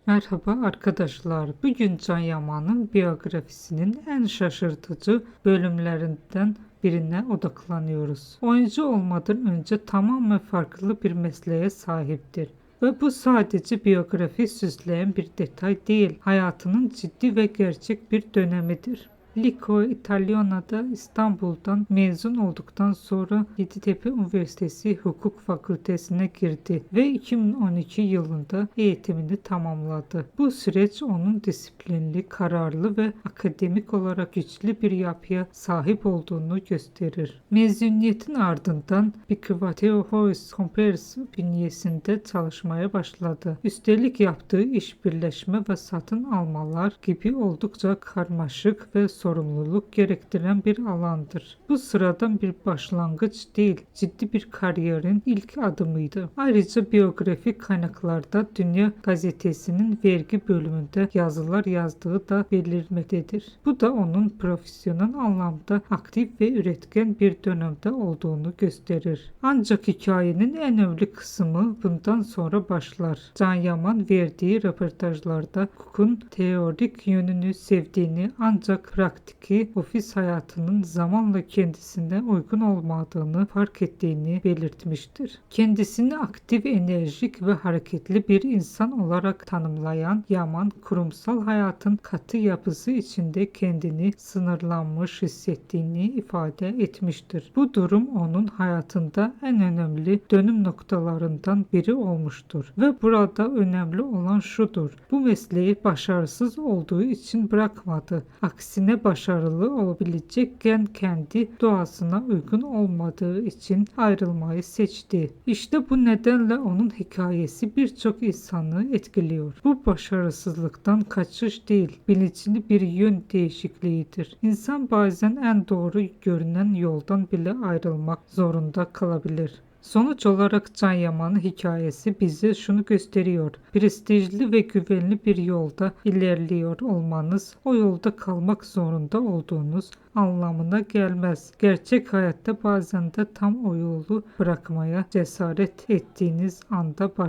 Merhaba arkadaşlar. Bugün Can Yaman'ın biyografisinin en şaşırtıcı bölümlerinden birine odaklanıyoruz. Oyuncu olmadan önce tamamen farklı bir mesleğe sahiptir. Ve bu sadece biyografi süsleyen bir detay değil, hayatının ciddi ve gerçek bir dönemidir. Liceo Italiana'da İstanbul'dan mezun olduktan sonra Yeditepe Üniversitesi Hukuk Fakültesine girdi ve 2012 yılında eğitimini tamamladı. Bu süreç onun disiplinli, kararlı ve akademik olarak güçlü bir yapıya sahip olduğunu gösterir. Mezuniyetin ardından Privateo Hois Compers bünyesinde çalışmaya başladı. Üstelik yaptığı iş birleşme ve satın almalar gibi oldukça karmaşık ve sorumluluk gerektiren bir alandır. Bu sıradan bir başlangıç değil, ciddi bir kariyerin ilk adımıydı. Ayrıca biyografik kaynaklarda Dünya Gazetesi'nin vergi bölümünde yazılar yazdığı da belirtmektedir. Bu da onun profesyonel anlamda aktif ve üretken bir dönemde olduğunu gösterir. Ancak hikayenin en önemli kısmı bundan sonra başlar. Can Yaman verdiği röportajlarda hukukun teorik yönünü sevdiğini ancak praktiki ofis hayatının zamanla kendisine uygun olmadığını fark ettiğini belirtmiştir. Kendisini aktif, enerjik ve hareketli bir insan olarak tanımlayan Yaman, kurumsal hayatın katı yapısı içinde kendini sınırlanmış hissettiğini ifade etmiştir. Bu durum onun hayatında en önemli dönüm noktalarından biri olmuştur. Ve burada önemli olan şudur: bu mesleği başarısız olduğu için bırakmadı. Aksine başarılı olabilecekken kendi doğasına uygun olmadığı için ayrılmayı seçti. İşte bu nedenle onun hikayesi birçok insanı etkiliyor. Bu başarısızlıktan kaçış değil, bilinçli bir yön değişikliğidir. İnsan bazen en doğru görünen yoldan bile ayrılmak zorunda kalabilir. Sonuç olarak Can Yaman'ın hikayesi bize şunu gösteriyor: prestijli ve güvenli bir yolda ilerliyor olmanız, o yolda kalmak zorunda olduğunuz anlamına gelmez. Gerçek hayatta bazen de tam o yolu bırakmaya cesaret ettiğiniz anda başlar.